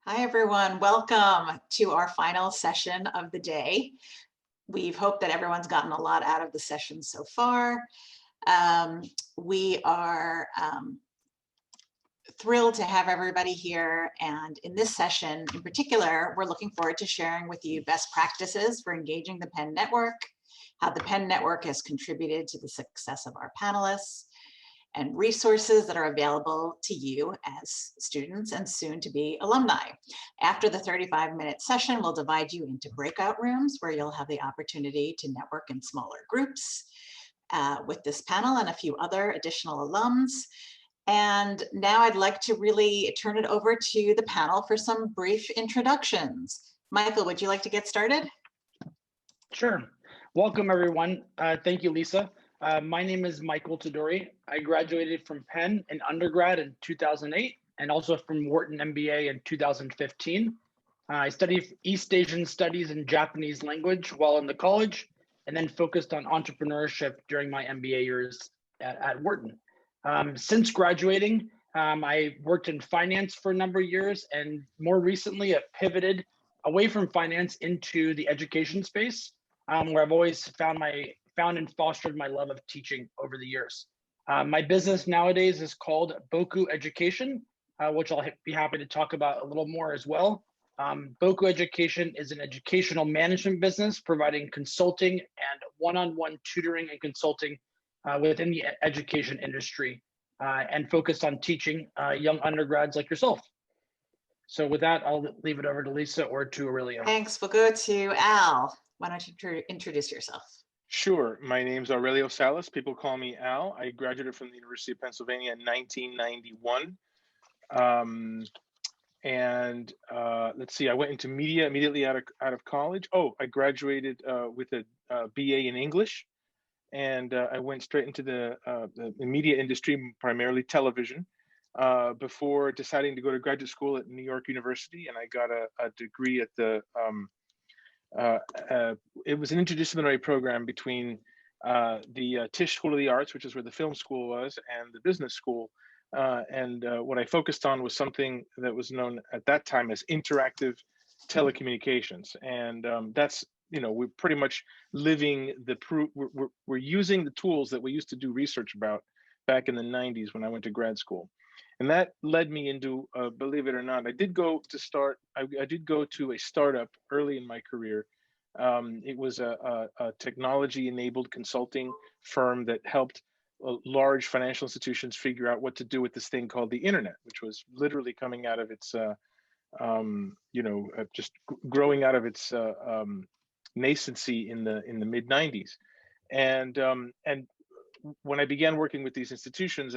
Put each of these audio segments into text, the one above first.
Hi, everyone. Welcome to our final session of the day. We've hoped that everyone's gotten a lot out of the session so far. We are thrilled to have everybody here. And in this session in particular, we're looking forward to sharing with you best practices for engaging the Penn Network, how the Penn Network has contributed to the success of our panelists, and resources that are available to you as students and soon to be alumni. After the 35-minute session, we'll divide you into breakout rooms where you'll have the opportunity to network in smaller groups with this panel and a few other additional alums. And now I'd like to really turn it over to the panel for some brief introductions. Michael, would you like to get started? Sure. Welcome, everyone. Thank you, Lisa. My name is Michael Tedori. I graduated from Penn in undergrad in 2008 and also from Wharton MBA in 2015. I studied East Asian studies and Japanese language while in the college, and then focused on entrepreneurship during my MBA years at Wharton. Since graduating, I worked in finance for a number of years, and more recently, I've pivoted away from finance into the education space, where I've always found and fostered my love of teaching over the years. My business nowadays is called Boku Education, which I'll be happy to talk about a little more as well. Boku Education is an educational management business providing consulting and one-on-one tutoring and consulting within the education industry and focused on teaching young undergrads like yourself. So with that, I'll leave it over to Lisa or to Aurelio. Thanks. We'll go to Al. Why don't you introduce yourself? Sure. My name's Aurelio Salas. People call me Al. I graduated from the University of Pennsylvania in 1991. Let's see, I went into media immediately out of college. Oh, I graduated with a BA in English, and I went straight into the media industry, primarily television, before deciding to go to graduate school at New York University, and I got a degree at the it was an interdisciplinary program between the Tisch School of the Arts, which is where the film school was, and the business school. What I focused on was something that was known at that time as interactive telecommunications. And that's, we're pretty much living the proof. We're using the tools that we used to do research about back in the 90s when I went to grad school. And that led me into, believe it or not, I did go to a startup early in my career. It was a technology-enabled consulting firm that helped large financial institutions figure out what to do with this thing called the internet, which was literally coming out of its, just growing out of its nascency in the mid 90s. And when I began working with these institutions,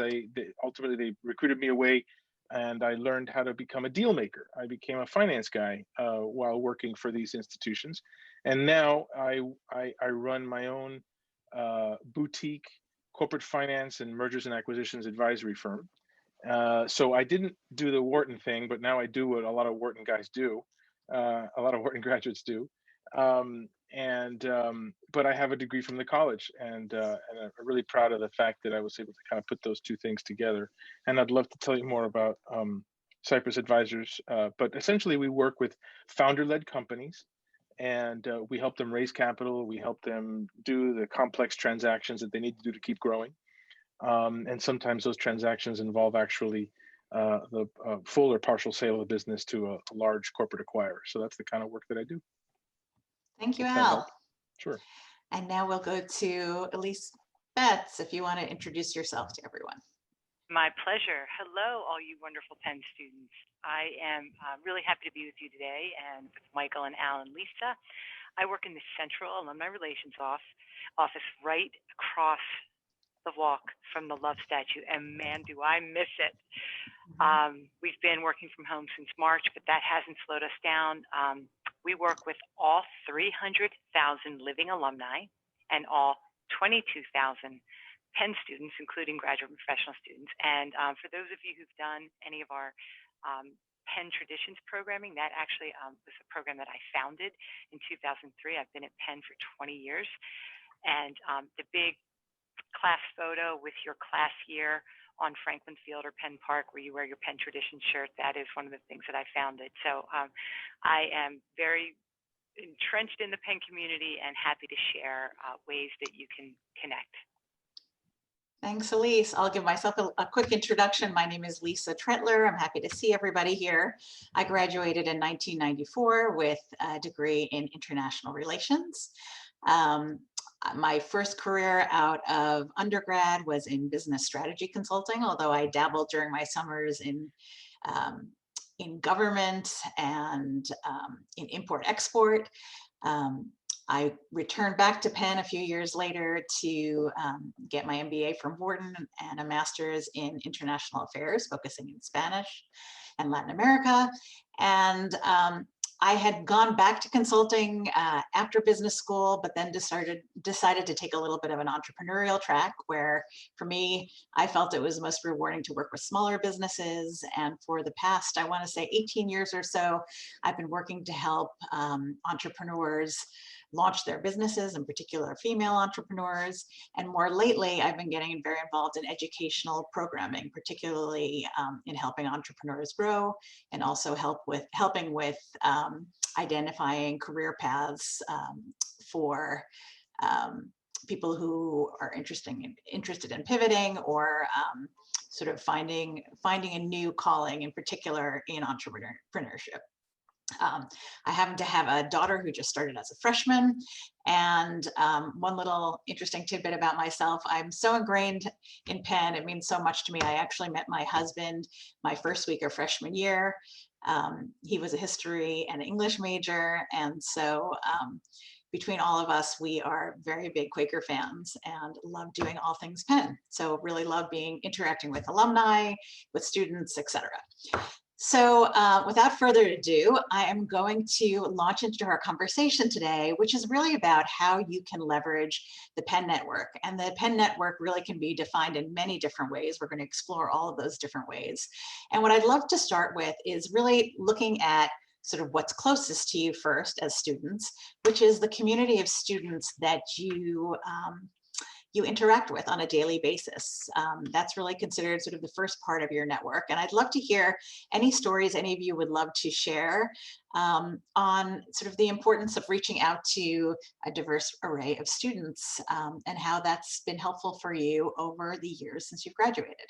ultimately they recruited me away, and I learned how to become a deal maker. I became a finance guy while working for these institutions, and now I run my own boutique corporate finance and mergers and acquisitions advisory firm. So I didn't do the Wharton thing, but now I do what a lot of Wharton guys do, a lot of Wharton graduates do. But I have a degree from the college, and I'm really proud of the fact that I was able to kind of put those two things together. And I'd love to tell you more about Cypress Advisors. But essentially, we work with founder-led companies, and we help them raise capital. We help them do the complex transactions that they need to do to keep growing. And sometimes those transactions involve actually the full or partial sale of the business to a large corporate acquirer. So that's the kind of work that I do. Thank you, Al. Sure. And now we'll go to Elise Betz, if you want to introduce yourself to everyone. My pleasure. Hello, all you wonderful Penn students. I am really happy to be with you today, and with Michael and Al and Lisa. I work in the Central Alumni Relations office right across the walk from the Love Statue, and man, do I miss it. We've been working from home since March, but that hasn't slowed us down. We work with all 300,000 living alumni and all 22,000 Penn students, including graduate and professional students. And for those of you who've done any of our Penn Traditions programming, that actually was a program that I founded in 2003. I've been at Penn for 20 years. And the big class photo with your class year on Franklin Field or Penn Park where you wear your Penn Tradition shirt. That is one of the things that I founded. So I am very entrenched in the Penn community and happy to share ways that you can connect. Thanks, Elise. I'll give myself a quick introduction. My name is Lisa Trentler. I'm happy to see everybody here. I graduated in 1994 with a degree in international relations. My first career out of undergrad was in business strategy consulting, although I dabbled during my summers in government and in import-export. I returned back to Penn a few years later to get my MBA from Wharton and a master's in international affairs, focusing in Spanish and Latin America. And I had gone back to consulting after business school, but then decided to take a little bit of an entrepreneurial track where, for me, I felt it was most rewarding to work with smaller businesses. And for the past, I want to say 18 years or so, I've been working to help entrepreneurs launch their businesses, in particular female entrepreneurs. And more lately, I've been getting very involved in educational programming, particularly in helping entrepreneurs grow, and also helping with identifying career paths for people who are interested in pivoting or sort of finding a new calling, in particular in entrepreneurship. I happen to have a daughter who just started as a freshman, and one little interesting tidbit about myself, I'm so ingrained in Penn, it means so much to me. I actually met my husband my first week of freshman year. He was a history and English major, and so between all of us, we are very big Quaker fans and love doing all things Penn. So really love interacting with alumni, with students, etc. So without further ado, I am going to launch into our conversation today, which is really about how you can leverage the Penn Network. And the Penn Network really can be defined in many different ways. We're going to explore all of those different ways. And what I'd love to start with is really looking at sort of what's closest to you first as students, which is the community of students that you interact with on a daily basis. That's really considered sort of the first part of your network. And I'd love to hear any stories any of you would love to share on sort of the importance of reaching out to a diverse array of students and how that's been helpful for you over the years since you've graduated.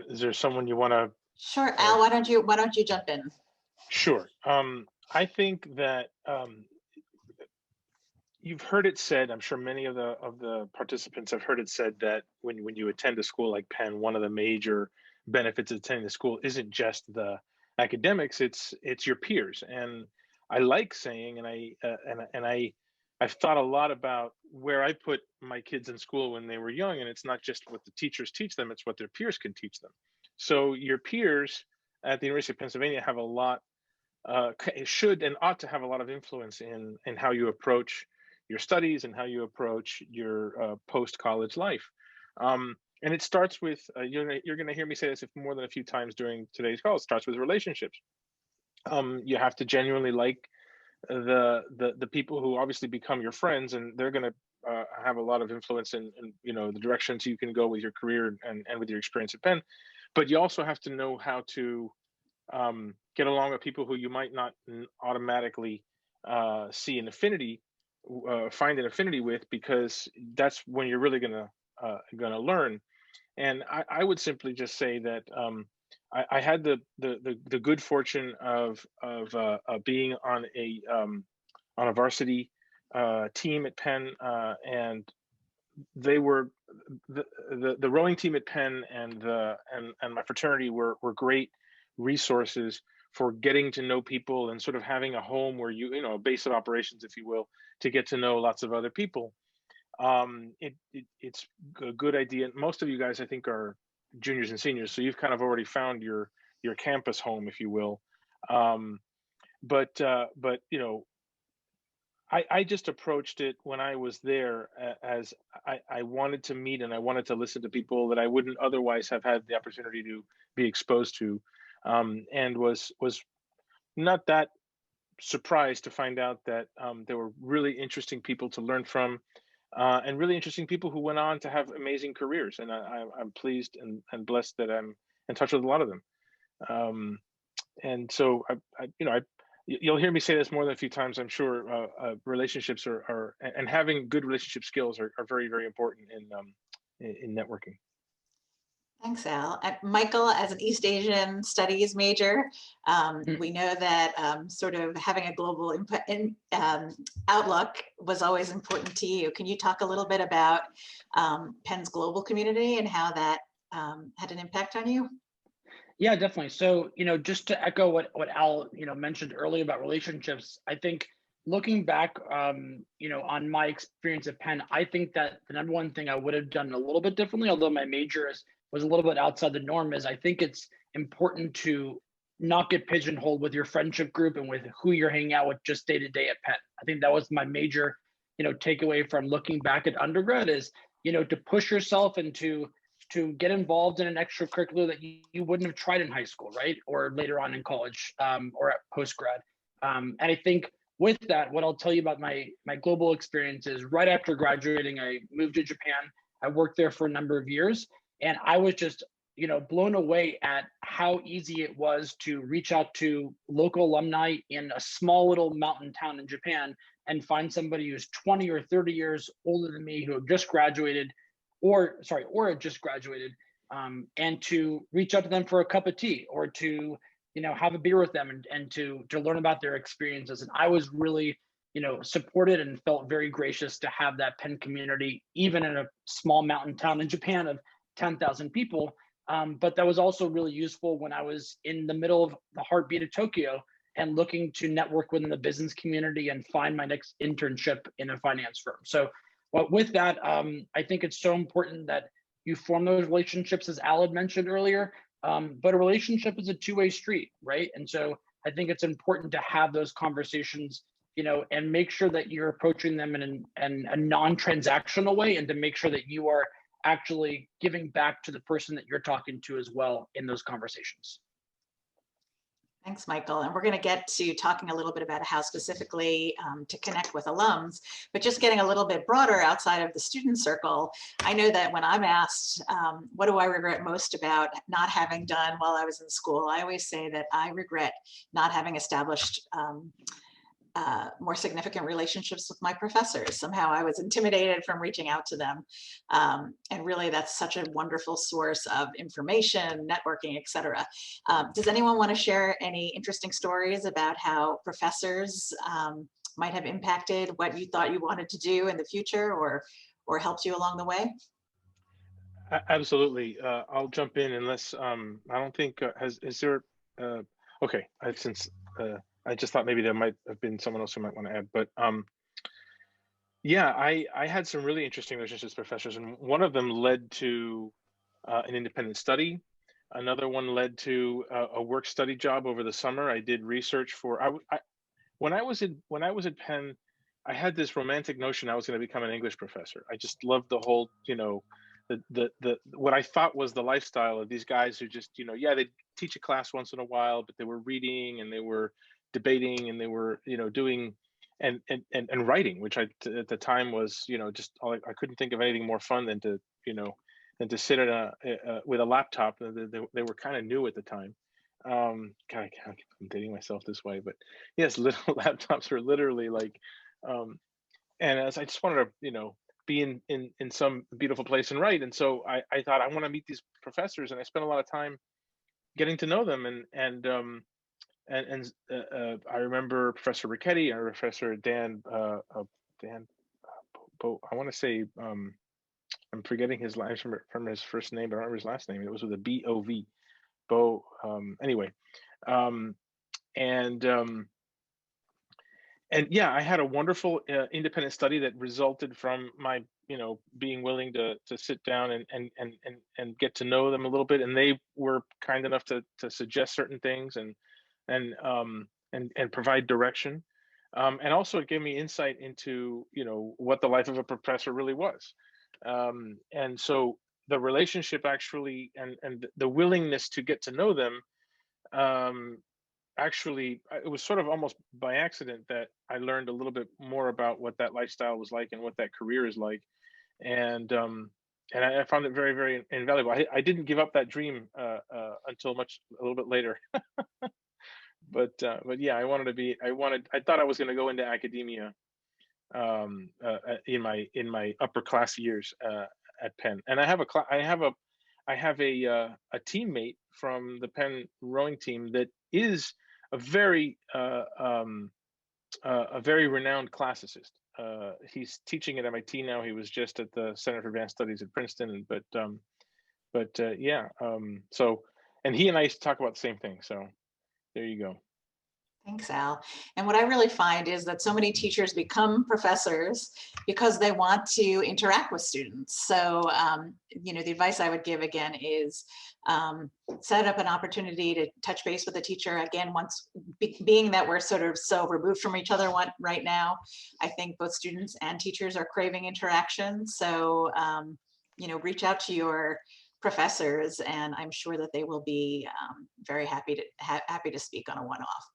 Is there someone you want to? Sure, Al, why don't you jump in? Sure. I think that you've heard it said, I'm sure many of the participants have heard it said, that when you attend a school like Penn, one of the major benefits of attending the school isn't just the academics, it's your peers. And I like saying, and I've thought a lot about where I put my kids in school when they were young, and it's not just what the teachers teach them, it's what their peers can teach them. So your peers at the University of Pennsylvania have a lot, should and ought to have a lot of influence in how you approach your studies and how you approach your post-college life. And it starts with, you're going to hear me say this more than a few times during today's call, it starts with relationships. You have to genuinely like the people who obviously become your friends, and they're going to have a lot of influence in the directions you can go with your career and with your experience at Penn. But you also have to know how to get along with people who you might not automatically see an affinity, find an affinity with, because that's when you're really gonna learn. And I would simply just say that I had the good fortune of being on a varsity team at Penn, and they were the rowing team at Penn and my fraternity were great resources for getting to know people and sort of having a home where a base of operations, if you will, to get to know lots of other people. It's a good idea. Most of you guys, I think, are juniors and seniors, so you've kind of already found your campus home, if you will. But I just approached it when I was there as I wanted to meet and I wanted to listen to people that I wouldn't otherwise have had the opportunity to be exposed to, and was not that surprised to find out that there were really interesting people to learn from. and really interesting people who went on to have amazing careers. And I'm pleased and blessed that I'm in touch with a lot of them. And so you'll hear me say this more than a few times, I'm sure. Relationships and having good relationship skills are very, very important in networking. Thanks, Al. Michael, as an East Asian studies major, we know that sort of having a global outlook was always important to you. Can you talk a little bit about Penn's global community and how that had an impact on you? Yeah, definitely. So, just to echo what Al, mentioned earlier about relationships, I think looking back, on my experience at Penn, I think that the number one thing I would have done a little bit differently, although my major was a little bit outside the norm, is I think it's important to not get pigeonholed with your friendship group and with who you're hanging out with just day to day at Penn. I think that was my major, takeaway from looking back at undergrad is, to push yourself and to get involved in an extracurricular that you wouldn't have tried in high school, right? Or later on in college, or at post-grad. And I think with that, what I'll tell you about my global experience is right after graduating, I moved to Japan. I worked there for a number of years, and I was just, blown away at how easy it was to reach out to local alumni in a small little mountain town in Japan and find somebody who's 20 or 30 years older than me who have just graduated, or had just graduated, and to reach out to them for a cup of tea or to, have a beer with them and to learn about their experiences. And I was really, supported and felt very gracious to have that Penn community, even in a small mountain town in Japan of 10,000 people. But that was also really useful when I was in the middle of the heartbeat of Tokyo and looking to network within the business community and find my next internship in a finance firm. So with that, I think it's so important that you form those relationships, as Al had mentioned earlier. But a relationship is a two-way street, right? And so I think it's important to have those conversations, and make sure that you're approaching them in a non-transactional way, and to make sure that you are actually giving back to the person that you're talking to as well in those conversations. Thanks, Michael. And we're going to get to talking a little bit about how specifically to connect with alums, but just getting a little bit broader outside of the student circle. I know that when I'm asked, what do I regret most about not having done while I was in school, I always say that I regret not having established more significant relationships with my professors. Somehow I was intimidated from reaching out to them. And really that's such a wonderful source of information, networking, et cetera. Does anyone want to share any interesting stories about how professors might have impacted what you thought you wanted to do in the future, or helped you along the way? Absolutely. I'll jump in unless I don't think is there okay, since I just thought maybe there might have been someone else who might want to add, but yeah, I had some really interesting relationships with professors, and one of them led to an independent study. Another one led to a work study job over the summer. I did research for when I was at Penn, I had this romantic notion I was going to become an English professor. I just loved the whole, the what I thought was the lifestyle of these guys who just, yeah, they'd teach a class once in a while, but they were reading and they were debating and they were, doing and writing, which at the time was, just I couldn't think of anything more fun than to, than to sit at with a laptop. They were kind of new at the time. God, I'm dating myself this way, but yes, little laptops were literally like, and as I just wanted to, be in some beautiful place and write. And so I thought I want to meet these professors, and I spent a lot of time getting to know them. And I remember Professor Ricchetti and Professor Dan, I want to say, I'm forgetting his last from his first name, but I don't remember his last name. It was with a B-O-V, Bo. Anyway, and yeah, I had a wonderful independent study that resulted from my, being willing to sit down and get to know them a little bit, and they were kind enough to suggest certain things and provide direction, and also it gave me insight into what the life of a professor really was, and so the relationship actually and the willingness to get to know them actually, it was sort of almost by accident that I learned a little bit more about what that lifestyle was like and what that career is like. And I found it very, very invaluable. I didn't give up that dream until a little bit later. But yeah, I thought I was going to go into academia in my upper class years at Penn. And I have a teammate from the Penn rowing team that is a very renowned classicist. He's teaching at MIT now. He was just at the Center for Advanced Studies at Princeton. So, and he and I used to talk about the same thing. So there you go. Thanks, Al. And what I really find is that so many teachers become professors because they want to interact with students. So, the advice I would give again is set up an opportunity to touch base with a teacher. Again, being that we're sort of so removed from each other right now, I think both students and teachers are craving interaction. So, reach out to your professors, and I'm sure that they will be very happy to speak on a one-off.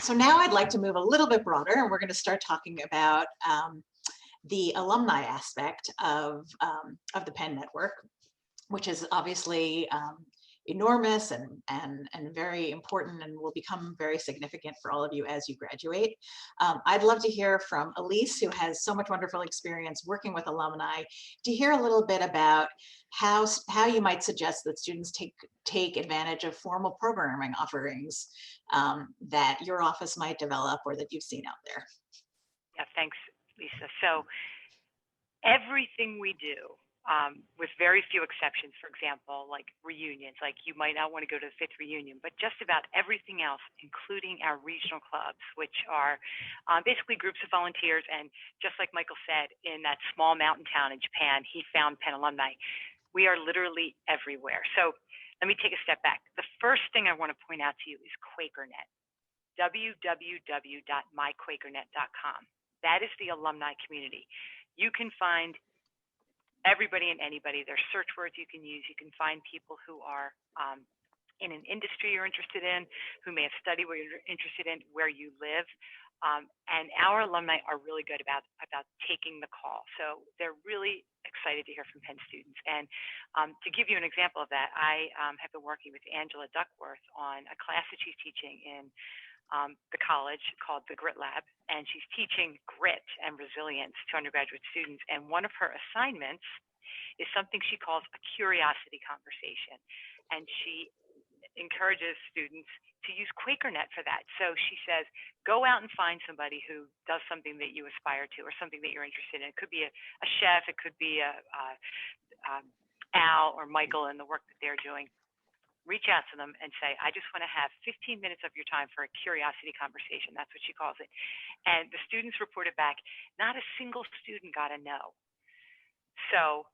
So now I'd like to move a little bit broader, and we're going to start talking about the alumni aspect of the Penn Network, which is obviously enormous and very important, and will become very significant for all of you as you graduate. I'd love to hear from Elise, who has so much wonderful experience working with alumni, to hear a little bit about how you might suggest that students take advantage of formal programming offerings that your office might develop or that you've seen out there. Yeah, thanks, Lisa. So everything we do, with very few exceptions, for example, like reunions, like you might not want to go to the 5th reunion, but just about everything else, including our regional clubs, which are basically groups of volunteers. And just like Michael said, in that small mountain town in Japan, he found Penn alumni. We are literally everywhere. So let me take a step back. The first thing I want to point out to you is QuakerNet, www.myquakernet.com. That is the alumni community. You can find everybody and anybody. There's search words you can use. You can find people who are in an industry you're interested in, who may have studied what you're interested in, where you live. And our alumni are really good about taking the call. So they're really excited to hear from Penn students. And to give you an example of that, I have been working with Angela Duckworth on a class that she's teaching in the college called the Grit Lab, and she's teaching grit and resilience to undergraduate students. And one of her assignments is something she calls a curiosity conversation. And she encourages students to use QuakerNet for that. So she says, go out and find somebody who does something that you aspire to or something that you're interested in. It could be a chef, it could be Al or Michael and the work that they're doing. Reach out to them and say, I just want to have 15 minutes of your time for a curiosity conversation. That's what she calls it. And the students reported back, not a single student got a no. So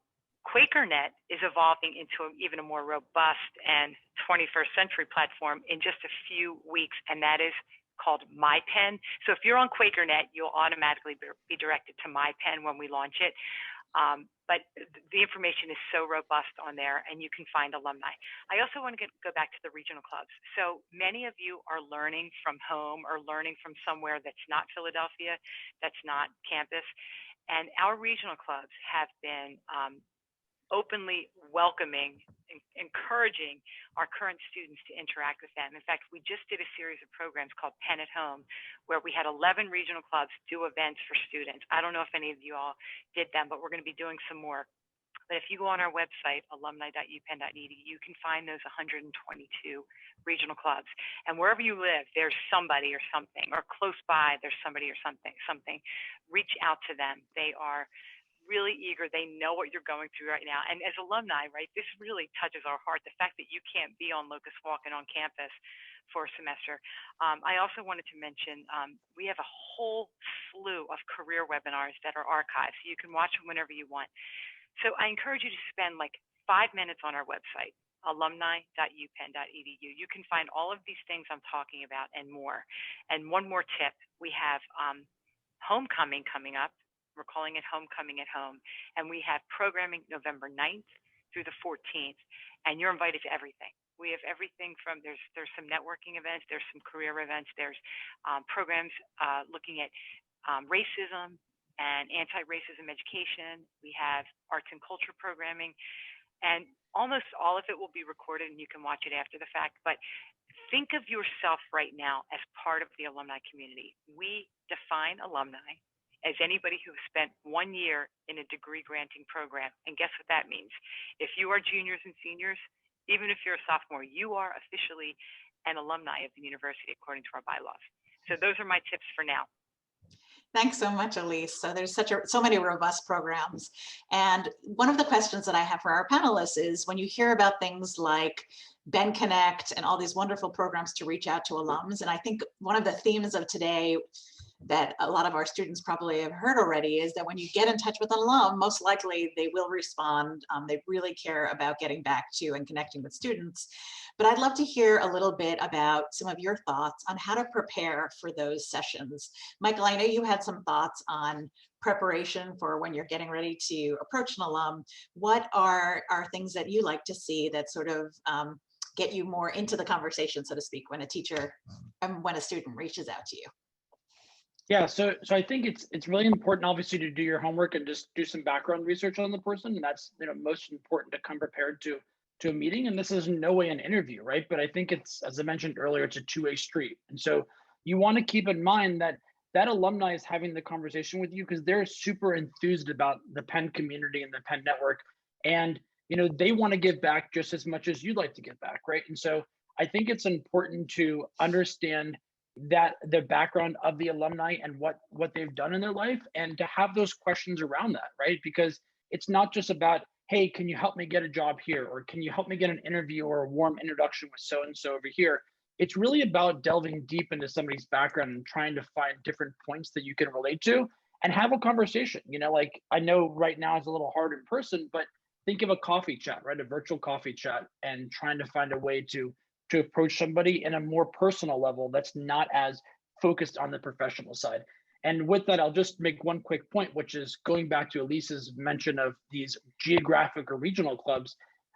QuakerNet is evolving into even a more robust and 21st century platform in just a few weeks, and that is called MyPenn. So if you're on QuakerNet, you'll automatically be directed to MyPenn when we launch it. But the information is so robust on there, and you can find alumni. I also want to go back to the regional clubs. So many of you are learning from home or learning from somewhere that's not Philadelphia, that's not campus. And our regional clubs have been openly welcoming, encouraging our current students to interact with them. In fact, we just did a series of programs called Penn at Home, where we had 11 regional clubs do events for students. I don't know if any of you all did them, but we're going to be doing some more. But if you go on our website, alumni.upenn.edu, you can find those 122 regional clubs. And wherever you live, there's somebody or something, or close by, there's somebody or something. Reach out to them. They are really eager. They know what you're going through right now. And as alumni, right, this really touches our heart. The fact that you can't be on Locust Walk and on campus for a semester. I also wanted to mention, we have a whole slew of career webinars that are archived, so you can watch them whenever you want. So I encourage you to spend like 5 minutes on our website, alumni.upenn.edu. You can find all of these things I'm talking about and more. And one more tip, we have homecoming coming up. We're calling it Homecoming at Home. And we have programming November 9th through the 14th. And you're invited to everything. We have everything from there's some networking events, there's some career events, there's programs looking at racism and anti-racism education. We have arts and culture programming, and almost all of it will be recorded and you can watch it after the fact. But think of yourself right now as part of the alumni community. We define alumni as anybody who has spent 1 year in a degree granting program. And guess what that means? If you are juniors and seniors, even if you're a sophomore, you are officially an alumni of the university according to our bylaws. So those are my tips for now. Thanks so much, Elise. So there's so many robust programs. And one of the questions that I have for our panelists is, when you hear about things like Ben Connect and all these wonderful programs to reach out to alums, and I think one of the themes of today that a lot of our students probably have heard already is that when you get in touch with an alum, most likely they will respond. They really care about getting back to and connecting with students. But I'd love to hear a little bit about some of your thoughts on how to prepare for those sessions. Michael, I know you had some thoughts on preparation for when you're getting ready to approach an alum. What are things that you like to see that sort of get you more into the conversation, so to speak, when a teacher and when a student reaches out to you? Yeah, so I think it's really important, obviously, to do your homework and just do some background research on the person, and that's most important to come prepared to a meeting. And this is in no way an interview, right? But I think it's, as I mentioned earlier, it's a two-way street, and so you want to keep in mind that that alumni is having the conversation with you because they're super enthused about the Penn community and the Penn network, and they want to give back just as much as you'd like to give back, right? And so I think it's important to understand that the background of the alumni and what they've done in their life, and to have those questions around that, right? Because it's not just about, hey, can you help me get a job here, or can you help me get an interview or a warm introduction with so and so over here. It's really about delving deep into somebody's background and trying to find different points that you can relate to and have a conversation. Like, I know right now it's a little hard in person, but think of a coffee chat, right? A virtual coffee chat, and trying to find a way to approach somebody in a more personal level that's not as focused on the professional side. And with that, I'll just make one quick point, which is going back to Elise's mention of these geographic or regional clubs.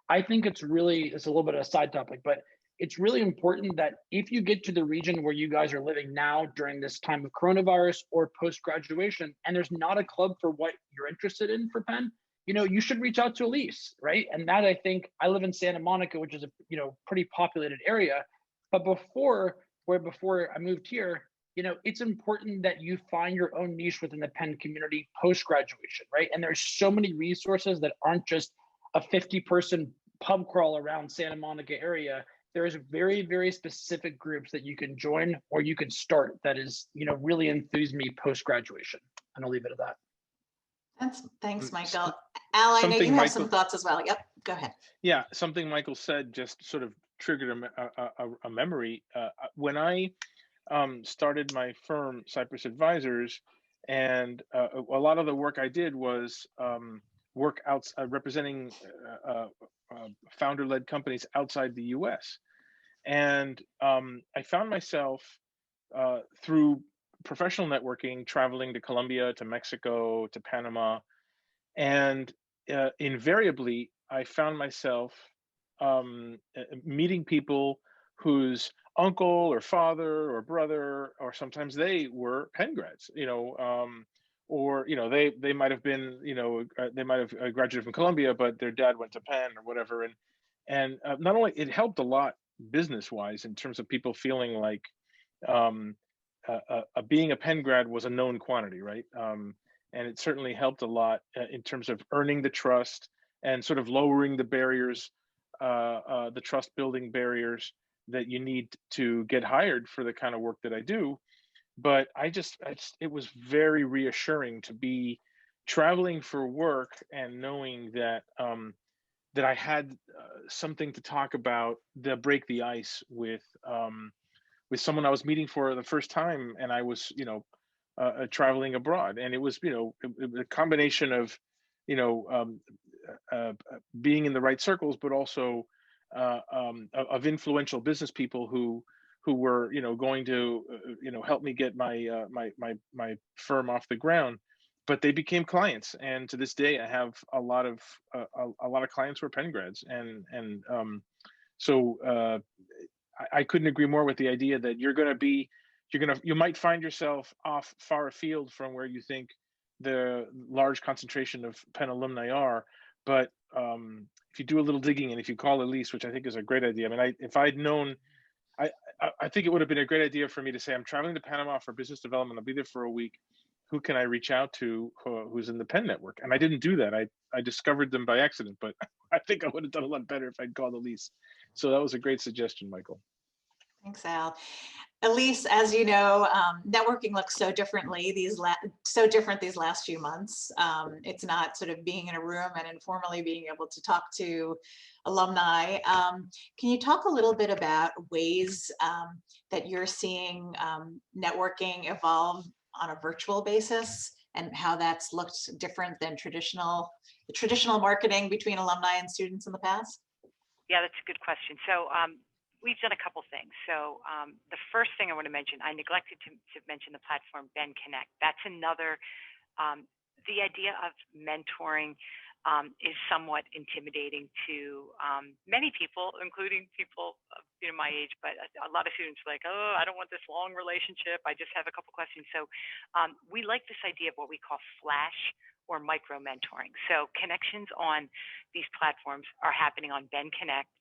I think it's a little bit of a side topic, but it's really important that if you get to the region where you guys are living now during this time of coronavirus or post-graduation, and there's not a club for what you're interested in for Penn, you should reach out to Elise, right? And that, I think, I live in Santa Monica, which is a pretty populated area. But before I moved here, it's important that you find your own niche within the Penn community post-graduation, right? And there's so many resources that aren't just a 50-person pub crawl around Santa Monica area. There's very, very specific groups that you can join or you can start that is, really enthused me post-graduation. And I'll leave it at that. Thanks, Michael. Al, I know you have some thoughts as well. Yep, go ahead. Yeah, something Michael said just sort of triggered a memory. When I started my firm, Cypress Advisors, and a lot of the work I did was work representing founder-led companies outside the U.S. And I found myself through professional networking, traveling to Colombia, to Mexico, to Panama, and invariably I found myself meeting people whose uncle or father or brother, or sometimes they were Penn grads, or they might have been, they might have graduated from Columbia, but their dad went to Penn or whatever, and not only it helped a lot business-wise in terms of people feeling like being a Penn grad was a known quantity, right? And it certainly helped a lot in terms of earning the trust and sort of lowering the barriers, the trust building barriers that you need to get hired for the kind of work that I do. But it was very reassuring to be traveling for work and knowing that that I had something to talk about, to break the ice with someone I was meeting for the first time, and I was, traveling abroad, and it was, a combination of, being in the right circles, but also of influential business people who were, going to, help me get my my firm off the ground. But they became clients, and to this day, I have a lot of clients who are Penn grads, and So I couldn't agree more with the idea that you might find yourself off far afield from where you think the large concentration of Penn alumni are, but if you do a little digging and if you call Elise, which I think is a great idea. I mean, if I'd known, I think it would have been a great idea for me to say, I'm traveling to Panama for business development. I'll be there for a week. Who can I reach out to who's in the Penn network? And I didn't do that. I discovered them by accident, but I think I would have done a lot better if I'd called Elise. So that was a great suggestion, Michael. Thanks, Al. Elise, as you know, networking looks so differently these last few months. It's not sort of being in a room and informally being able to talk to alumni. Can you talk a little bit about ways that you're seeing networking evolve on a virtual basis and how that's looked different than the traditional marketing between alumni and students in the past? Yeah, that's a good question. So we've done a couple things. So the first thing I want to mention, I neglected to mention the platform Ben Connect. That's another, the idea of mentoring is somewhat intimidating to many people, including people my age, but a lot of students are like, oh, I don't want this long relationship. I just have a couple questions. So we like this idea of what we call flash or micro mentoring. So connections on these platforms are happening on Ben Connect.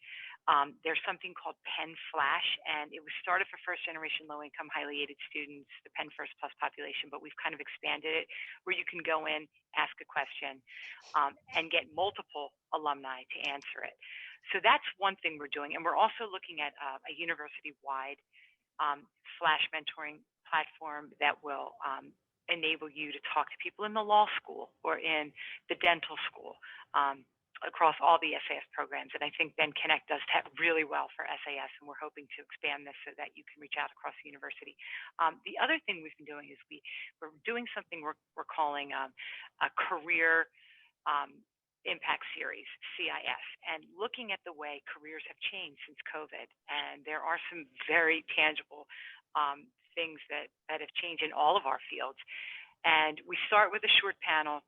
There's something called Penn Flash, and it was started for first generation low income, highly aided students, the Penn First Plus population, but we've kind of expanded it where you can go in, ask a question, and get multiple alumni to answer it. So that's one thing we're doing. And we're also looking at a university-wide flash mentoring platform that will enable you to talk to people in the law school or in the dental school, across all the SAS programs. And I think Ben Connect does that really well for SAS, and we're hoping to expand this so that you can reach out across the university. The other thing we've been doing is we're doing something we're calling a career impact series, CIS, and looking at the way careers have changed since COVID. And there are some very tangible things that have changed in all of our fields. And we start with a short panel,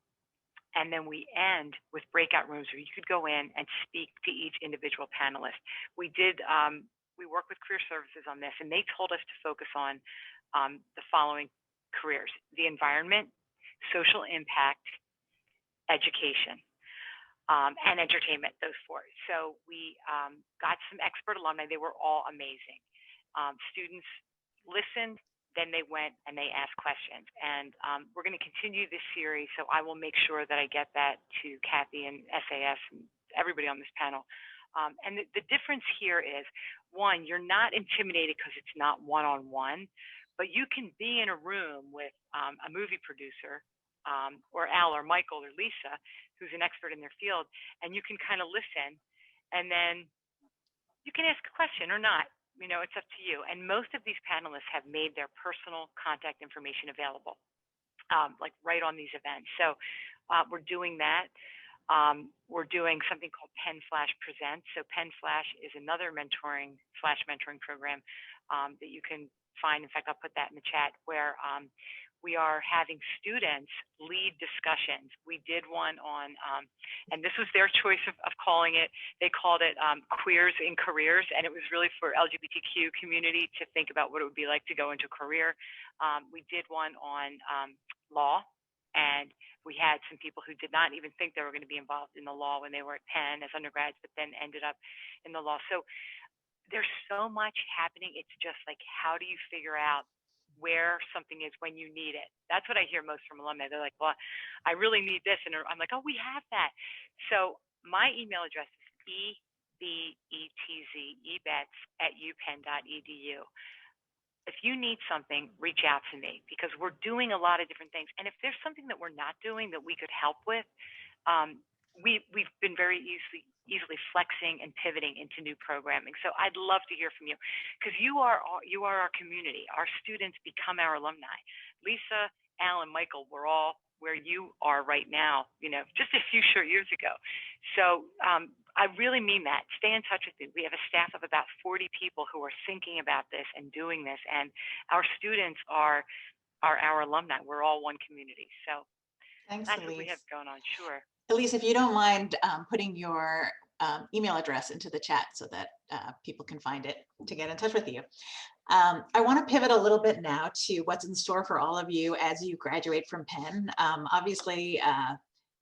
and then we end with breakout rooms where you could go in and speak to each individual panelist. We work with career services on this, and they told us to focus on the following careers: the environment, social impact, education, and entertainment, those four. So we got some expert alumni. They were all amazing. Students listened, then they went and they asked questions. And we're going to continue this series, so I will make sure that I get that to Kathy and SAS and everybody on this panel. And the difference here is, one, you're not intimidated because it's not one-on-one, but you can be in a room with a movie producer or Al or Michael or Lisa, who's an expert in their field, and you can kind of listen, and then you can ask a question or not. It's up to you. And most of these panelists have made their personal contact information available, like right on these events. So we're doing that. We're doing something called Penn Flash Presents. So Penn Flash is another flash mentoring program that you can find. In fact, I'll put that in the chat, where we are having students lead discussions. We did one on, and this was their choice of calling it, they called it Queers in Careers, and it was really for LGBTQ community to think about what it would be like to go into a career. We did one on law, and we had some people who did not even think they were going to be involved in the law when they were at Penn as undergrads, but then ended up in the law. So there's so much happening. It's just like, how do you figure out where something is when you need it? That's what I hear most from alumni. They're like, well, I really need this. And I'm like, oh, we have that. So my email address is ebetz@upenn.edu. If you need something, reach out to me, because we're doing a lot of different things. And if there's something that we're not doing that we could help with, we've been very easily flexing and pivoting into new programming. So I'd love to hear from you, because you are our community. Our students become our alumni. Lisa, Al, and Michael were all where you are right now, just a few short years ago. So I really mean that. Stay in touch with me. We have a staff of about 40 people who are thinking about this and doing this, and our students are our alumni. We're all one community. So Thanks, that's Elise. what we have going on. Sure. Elise, if you don't mind putting your email address into the chat so that people can find it to get in touch with you. I want to pivot a little bit now to what's in store for all of you as you graduate from Penn. Obviously,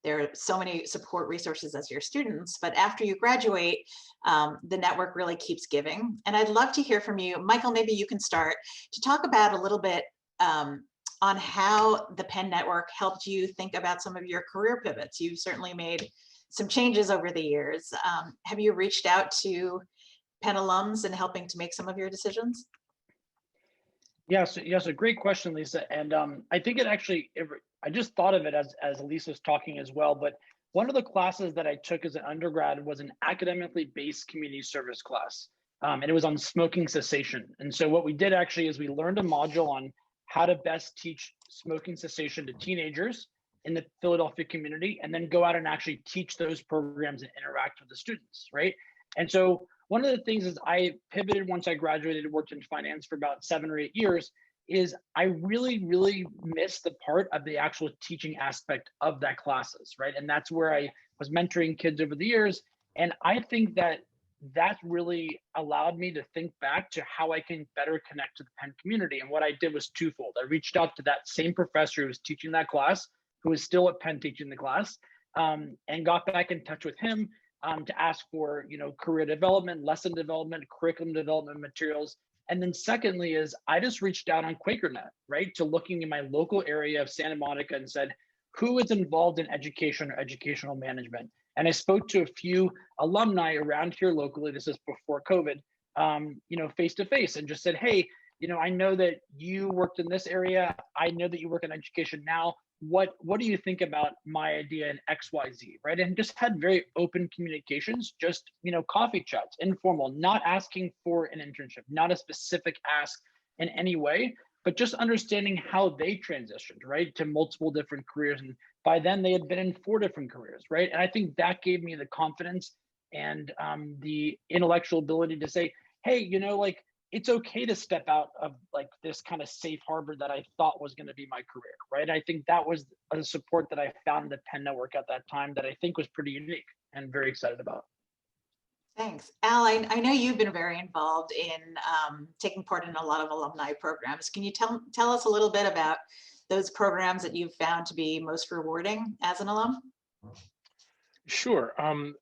there are so many support resources as your students, but after you graduate, the network really keeps giving. And I'd love to hear from you. Michael, maybe you can start to talk about a little bit on how the Penn network helped you think about some of your career pivots. You've certainly made some changes over the years. Have you reached out to Penn alums in helping to make some of your decisions? Yes, a great question, Lisa. And I think I just thought of it as Lisa was talking as well, but one of the classes that I took as an undergrad was an academically based community service class. And it was on smoking cessation. And so what we did actually is we learned a module on how to best teach smoking cessation to teenagers in the Philadelphia community, and then go out and actually teach those programs and interact with the students, right? And so one of the things is I pivoted once I graduated, worked in finance for about 7 or 8 years, is I really, really missed the part of the actual teaching aspect of that classes, right? And that's where I was mentoring kids over the years. And I think that really allowed me to think back to how I can better connect to the Penn community. And what I did was twofold. I reached out to that same professor who was teaching that class, who was still at Penn teaching the class, and got back in touch with him to ask for, career development, lesson development, curriculum development materials. And then secondly is I just reached out on QuakerNet, right, to looking in my local area of Santa Monica and said, who is involved in education or educational management? And I spoke to a few alumni around here locally, this is before COVID, face to face, and just said, hey, I know that you worked in this area. I know that you work in education now. What do you think about my idea in XYZ, right? And just had very open communications, just, coffee chats, informal, not asking for an internship, not a specific ask in any way, but just understanding how they transitioned, right, to multiple different careers. And by then they had been in 4 different careers, right? And I think that gave me the confidence and the intellectual ability to say, hey, it's okay to step out of this kind of safe harbor that I thought was going to be my career, right? I think that was a support that I found in the Penn network at that time that I think was pretty unique and very excited about. Thanks. Al, I know you've been very involved in taking part in a lot of alumni programs. Can you tell us a little bit about those programs that you've found to be most rewarding as an alum? Sure. I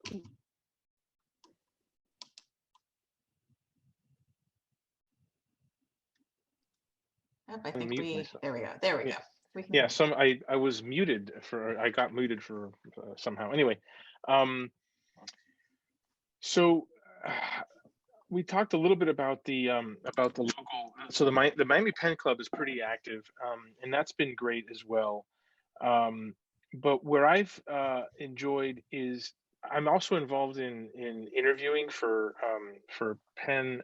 think there we go. Yeah, I was muted I got muted for somehow. Anyway, so we talked a little bit about the local. So the Miami Penn Club is pretty active, and that's been great as well. But where I've enjoyed is I'm also involved in interviewing for Penn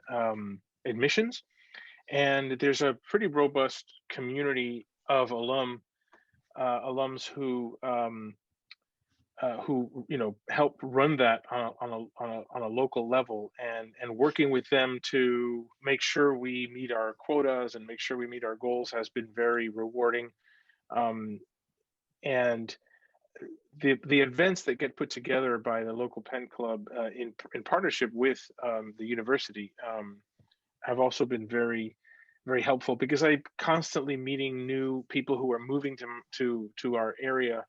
admissions. And there's a pretty robust community of alums who help run that on a local level, and working with them to make sure we meet our quotas and make sure we meet our goals has been very rewarding. And the events that get put together by the local Penn Club in partnership with the university have also been very, very helpful, because I'm constantly meeting new people who are moving to our area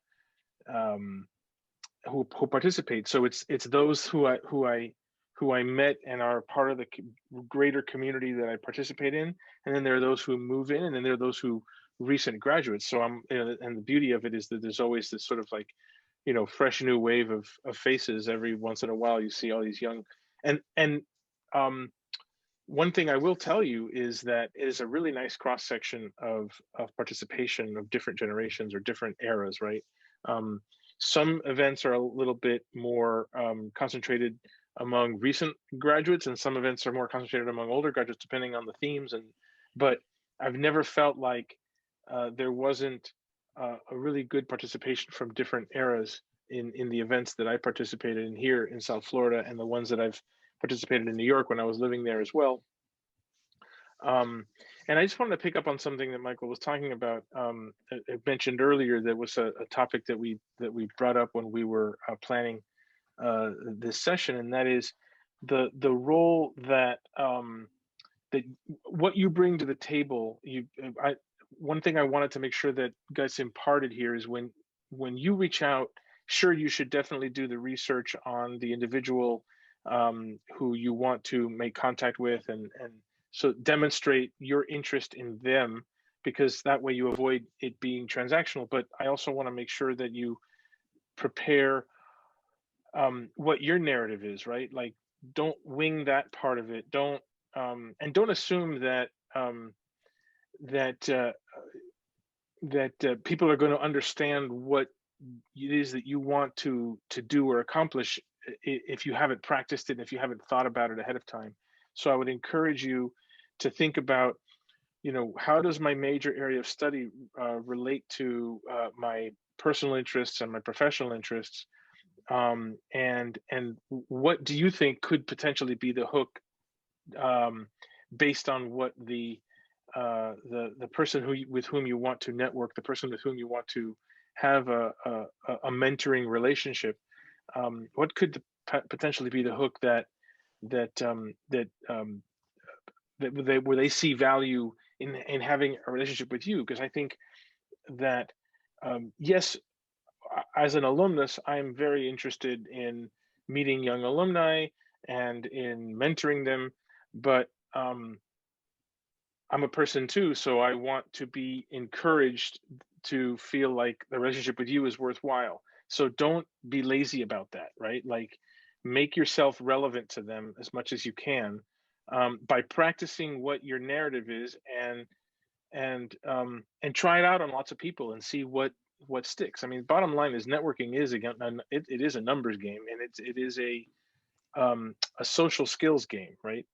who participate. So it's those who I met and are part of the greater community that I participate in, and then there are those who move in, and then there are those who recent graduates. So and the beauty of it is that there's always this sort of fresh new wave of faces. Every once in a while you see all these young and one thing I will tell you is that it is a really nice cross section of participation of different generations or different eras, right? Some events are a little bit more concentrated among recent graduates, and some events are more concentrated among older graduates, depending on the themes. But I've never felt like there wasn't a really good participation from different eras in the events that I participated in here in South Florida, and the ones that I've participated in New York when I was living there as well. And I just wanted to pick up on something that Michael was talking about. I mentioned earlier that was a topic that we brought up when we were planning this session, and that is the role that that what you bring to the table. One thing I wanted to make sure that gets imparted here is when you reach out, sure, you should definitely do the research on the individual who you want to make contact with, and so demonstrate your interest in them, because that way you avoid it being transactional. But I also want to make sure that you prepare what your narrative is, right? Like, don't wing that part of it. Don't and don't assume that that people are going to understand what it is that you want to do or accomplish if you haven't practiced it, and if you haven't thought about it ahead of time. So I would encourage you to think about, how does my major area of study relate to my personal interests and my professional interests, and what do you think could potentially be the hook, based on what the person with whom you want to network, the person with whom you want to have a mentoring relationship, what could potentially be the hook that where they see value in having a relationship with you? Because I think that yes, as an alumnus, I'm very interested in meeting young alumni and in mentoring them, but I'm a person too, so I want to be encouraged to feel like the relationship with you is worthwhile. So don't be lazy about that, right? Like, make yourself relevant to them as much as you can, by practicing what your narrative is, and try it out on lots of people and see what sticks. I mean, bottom line is networking is, again, it is a numbers game, and it is a social skills game, right?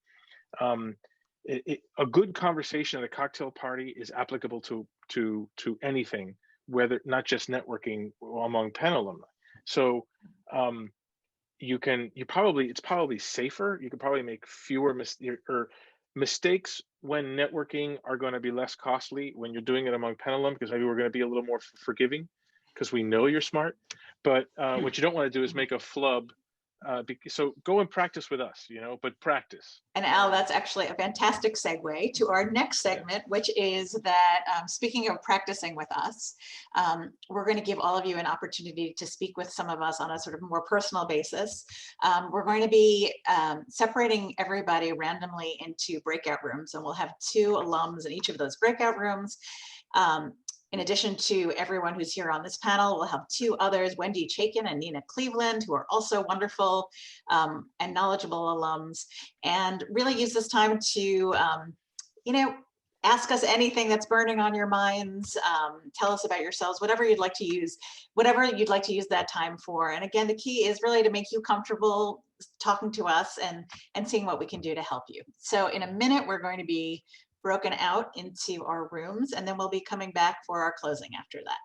A good conversation at a cocktail party is applicable to anything, whether not just networking among Penn alumni. So it's probably safer. You can probably make fewer mistakes when networking are going to be less costly when you're doing it among Penn alum, because maybe we're going to be a little more forgiving because we know you're smart. But what you don't want to do is make a flub. So go and practice with us, but practice. And Al, that's actually a fantastic segue to our next segment, which is that speaking of practicing with us, we're going to give all of you an opportunity to speak with some of us on a sort of more personal basis. We're going to be separating everybody randomly into breakout rooms, and we'll have 2 alums in each of those breakout rooms. In addition to everyone who's here on this panel, we'll have 2 others, Wendy Chaikin and Nina Cleveland, who are also wonderful and knowledgeable alums, and really use this time to, ask us anything that's burning on your minds. Tell us about yourselves, whatever you'd like to use that time for. And again, the key is really to make you comfortable talking to us and seeing what we can do to help you. So in a minute, we're going to be broken out into our rooms, and then we'll be coming back for our closing after that.